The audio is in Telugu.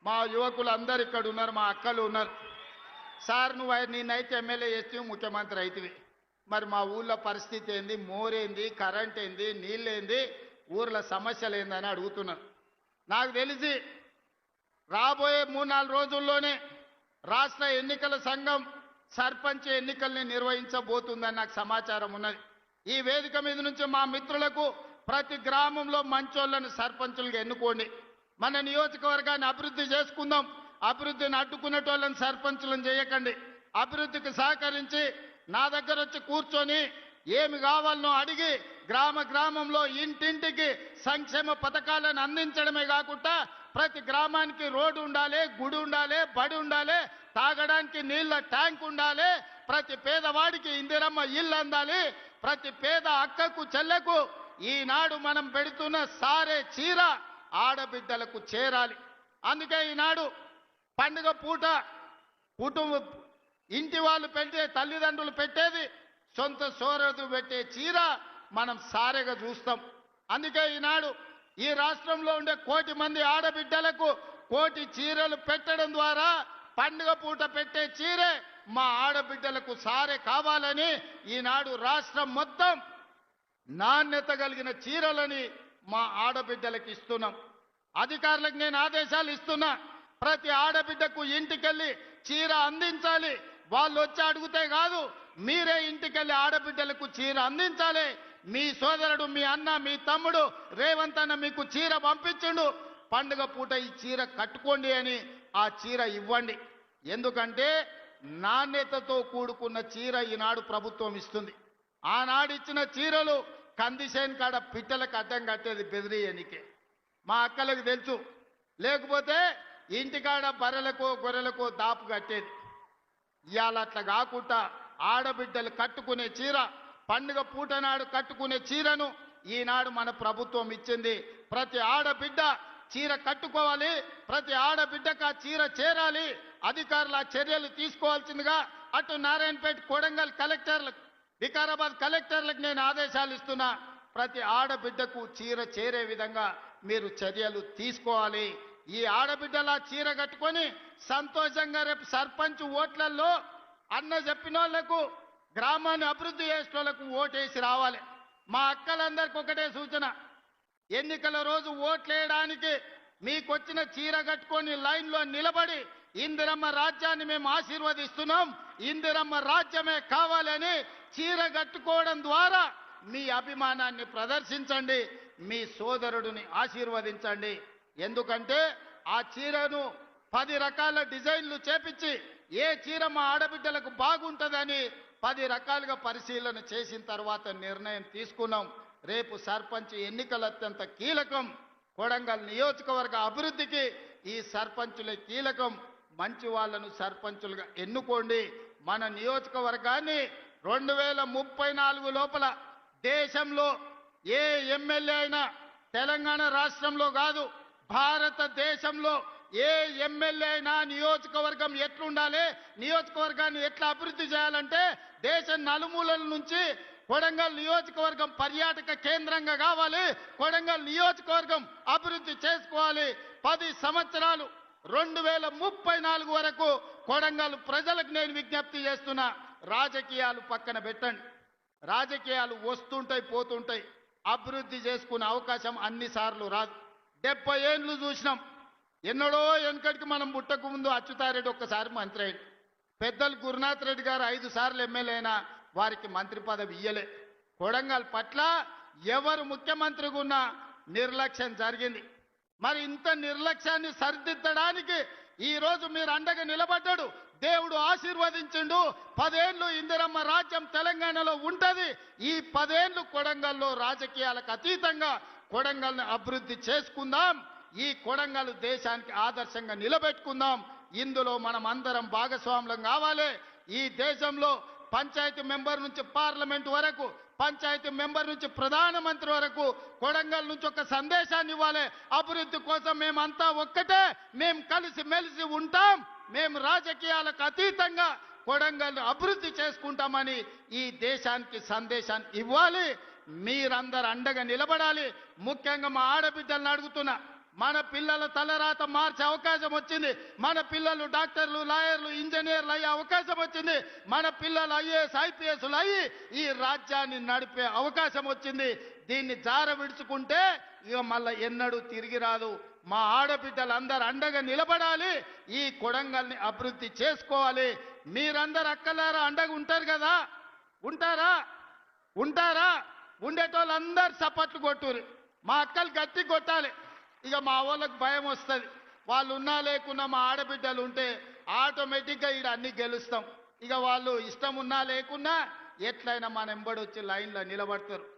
మా యువకులు అందరు ఇక్కడ ఉన్నారు, మా అక్కలు ఉన్నారు. సార్ నువ్వు నేనైతే ఎమ్మెల్యే చేస్తే ముఖ్యమంత్రి అవుతుంది, మరి మా ఊళ్ళో పరిస్థితి ఏంది, మోరేంది, కరెంట్ ఏంది, నీళ్ళేంది, ఊర్ల సమస్యలు ఏందని అడుగుతున్నారు. నాకు తెలిసి రాబోయే 3-4 రోజుల్లోనే రాష్ట్ర ఎన్నికల సంఘం సర్పంచ్ ఎన్నికల్ని నిర్వహించబోతుందని నాకు సమాచారం ఉన్నది. ఈ వేదిక మీద నుంచి మా మిత్రులకు ప్రతి గ్రామంలో మంచోళ్లను సర్పంచులుగా ఎన్నుకోండి. మన నియోజకవర్గాన్ని అభివృద్ధి చేసుకుందాం. అభివృద్ధిని అడ్డుకునేటోళ్ళని సర్పంచులను చేయకండి. అభివృద్ధికి సహకరించి నా దగ్గర వచ్చి కూర్చొని ఏమి కావాలనో అడిగి గ్రామంలో ఇంటింటికి సంక్షేమ పథకాలను అందించడమే కాకుండా ప్రతి గ్రామానికి రోడ్డు ఉండాలి, గుడి ఉండాలి, బడి ఉండాలి, తాగడానికి నీళ్ళ ట్యాంక్ ఉండాలి, ప్రతి పేదవాడికి ఇందిరమ్మ ఇల్లు అందాలి, ప్రతి పేద అక్కకు చెల్లెకు ఈనాడు మనం పెడుతున్న సారే చీర ఆడబిడ్డలకు చేరాలి. అందుకే ఈనాడు పండుగ పూట కుటుంబ ఇంటి వాళ్ళు పెట్టే, తల్లిదండ్రులు పెట్టేది, సొంత సోదరులు పెట్టే చీర మనం సారెగా చూస్తాం. అందుకే ఈనాడు ఈ రాష్ట్రంలో ఉండే 1 కోటి మంది ఆడబిడ్డలకు 1 కోటి చీరలు పెట్టడం ద్వారా పండుగ పూట పెట్టే చీరే మా ఆడబిడ్డలకు సారే కావాలని ఈనాడు రాష్ట్రం మొత్తం నాణ్యత కలిగిన చీరలని మా ఆడబిడ్డలకు ఇస్తున్నాం. అధికారులకు నేను ఆదేశాలు ఇస్తున్నా, ప్రతి ఆడబిడ్డకు ఇంటికెళ్ళి చీర అందించాలి. వాళ్ళు వచ్చి అడిగితే కాదు, మీరే ఇంటికెళ్ళి ఆడబిడ్డలకు చీర అందించాలి. మీ సోదరుడు, మీ అన్న, మీ తమ్ముడు రేవంత్ అన్న మీకు చీర పంపించిండు, పండుగ పూట ఈ చీర కట్టుకోండి అని ఆ చీర ఇవ్వండి. ఎందుకంటే నాణ్యతతో కూడుకున్న చీర ఈనాడు ప్రభుత్వం ఇస్తుంది. ఆనాడు ఇచ్చిన చీరలు కందిసేన్ కాడ పిట్టలకు అడ్డం కట్టేది బెదిరియనికే, మా అక్కలకు తెలుసు. లేకపోతే ఇంటికాడ బర్రెలకు గొర్రెలకు దాపు కట్టేది. ఇవాళ అట్లా కాకుండా ఆడబిడ్డలు కట్టుకునే చీర, పండుగ పూట నాడు కట్టుకునే చీరను ఈనాడు మన ప్రభుత్వం ఇచ్చింది. ప్రతి ఆడబిడ్డ చీర కట్టుకోవాలి, ప్రతి ఆడబిడ్డకు ఆ చీర చేరాలి. అధికారులు ఆ చర్యలు తీసుకోవాల్సిందిగా అటు నారాయణపేట, కొడంగల్ కలెక్టర్లకు, వికారాబాద్ కలెక్టర్లకు నేను ఆదేశాలు ఇస్తున్నా. ప్రతి ఆడబిడ్డకు చీర చేరే విధంగా మీరు చర్యలు తీసుకోవాలి. ఈ ఆడబిడ్డల చీర కట్టుకొని సంతోషంగా రేపు సర్పంచ్ ఓట్లలో అన్న చెప్పిన వాళ్లకు, గ్రామాన్ని అభివృద్ధి చేసే వాళ్ళకు ఓటేసి రావాలి. మా అక్కలందరికీ ఒకటే సూచన, ఎన్నికల రోజు ఓట్లేయడానికి మీకు వచ్చిన చీర కట్టుకొని లైన్లో నిలబడి ఇందిరమ్మ రాజ్యాన్ని మేము ఆశీర్వదిస్తున్నాం, ఇందిరమ్మ రాజ్యమే కావాలని చీర కట్టుకోవడం ద్వారా మీ అభిమానాన్ని ప్రదర్శించండి, మీ సోదరుడిని ఆశీర్వదించండి. ఎందుకంటే ఆ చీరను 10 రకాల డిజైన్లు చేపించి ఏ చీర మా ఆడబిడ్డలకు బాగుంటుందని 10 రకాలుగా పరిశీలన చేసిన తర్వాత నిర్ణయం తీసుకున్నాం. రేపు సర్పంచ్ ఎన్నికలు అత్యంత కీలకం. కొడంగల్ నియోజకవర్గ అభివృద్ధికి ఈ సర్పంచులే కీలకం. మంచి వాళ్ళను సర్పంచులుగా ఎన్నుకోండి. మన నియోజకవర్గాన్ని 2034 లోపల దేశంలో ఏ ఎమ్మెల్యే అయినా తెలంగాణ రాష్ట్రంలో కాదు, భారతదేశంలో ఏ ఎమ్మెల్యే అయినా నియోజకవర్గం ఎట్లుండాలి, నియోజకవర్గాన్ని ఎట్లా అభివృద్ధి చేయాలంటే దేశం నలుమూలల నుంచి కొడంగల్ నియోజకవర్గం పర్యాటక కేంద్రంగా కావాలి, కొడంగల్ నియోజకవర్గం అభివృద్ధి చేసుకోవాలి. 10 సంవత్సరాలు 2034 వరకు కొడంగల్ ప్రజలకు నేను విజ్ఞప్తి చేస్తున్నా, రాజకీయాలు పక్కన పెట్టండి. రాజకీయాలు వస్తుంటాయి, పోతుంటాయి. అభివృద్ధి చేసుకునే అవకాశం అన్నిసార్లు రాదు. 70 ఏళ్ళు చూసినాం. ఎన్నడో వెనకటికి మనం పుట్టక ముందు అచ్యుతారెడ్డి ఒక్కసారి మంత్రి అయ్యాడు. పెద్దలు గురునాథ్ రెడ్డి గారు 5 సార్లు ఎమ్మెల్యే అయినా వారికి మంత్రి పదవి ఇయ్యలే. కొడంగల్ పట్ల ఎవరు ముఖ్యమంత్రిగా ఉన్నా నిర్లక్ష్యం జరిగింది. మరి ఇంత నిర్లక్ష్యాన్ని సరిదిద్దడానికి ఈరోజు మీరు అండగా నిలబడ్డాడు, దేవుడు ఆశీర్వదించిండు. 10 ఏళ్ళు ఇందిరమ్మ రాజ్యం తెలంగాణలో ఉంటది. ఈ 10 ఏళ్ళు కొడంగల్లో రాజకీయాలకు అతీతంగా కొడంగల్ని అభివృద్ధి చేసుకుందాం. ఈ కొడంగల్ దేశానికి ఆదర్శంగా నిలబెట్టుకుందాం. ఇందులో మనం అందరం భాగస్వాములం కావాలి. ఈ దేశంలో పంచాయతీ మెంబర్ నుంచి పార్లమెంట్ వరకు, పంచాయతీ మెంబర్ నుంచి ప్రధానమంత్రి వరకు కొడంగల్ నుంచి ఒక సందేశాన్ని ఇవ్వాలి. అభివృద్ధి కోసం మేమంతా ఒక్కటే, మేము కలిసి మెలిసి ఉంటాం, మేము రాజకీయాలకు అతీతంగా కొడంగల్ అభివృద్ధి చేసుకుంటామని ఈ దేశానికి సందేశాన్ని ఇవ్వాలి. మీరందరూ అండగా నిలబడాలి. ముఖ్యంగా మా ఆడబిడ్డలను అడుగుతున్నా, మన పిల్లల తలరాత మార్చే అవకాశం వచ్చింది. మన పిల్లలు డాక్టర్లు, లాయర్లు, ఇంజనీర్లు అయ్యే అవకాశం వచ్చింది. మన పిల్లలు ఐఏఎస్, ఐపీఎస్లు అయ్యి ఈ రాజ్యాన్ని నడిపే అవకాశం వచ్చింది. దీన్ని జార విడుచుకుంటే ఇక మళ్ళీ ఎన్నడూ తిరిగి రాదు. మా ఆడబిడ్డలందరూ అండగా నిలబడాలి. ఈ కొడంగల్ని అభివృద్ధి చేసుకోవాలి. మీరందరూ అక్కలారా అండగా ఉంటారు కదా? ఉంటారా? ఉండేటోళ్ళందరూ చప్పట్లు కొట్టురు. మా అక్కలు గట్టి కొట్టాలి. ఇక మా వాళ్ళకి భయం వస్తుంది. వాళ్ళు ఉన్నా లేకున్నా మా ఆడబిడ్డలు ఉంటే ఆటోమేటిక్గా ఈడ అన్ని గెలుస్తాం. ఇక వాళ్ళు ఇష్టం ఉన్నా లేకున్నా ఎట్లయినా మన ఎంబడి వచ్చి లైన్లో నిలబడతారు.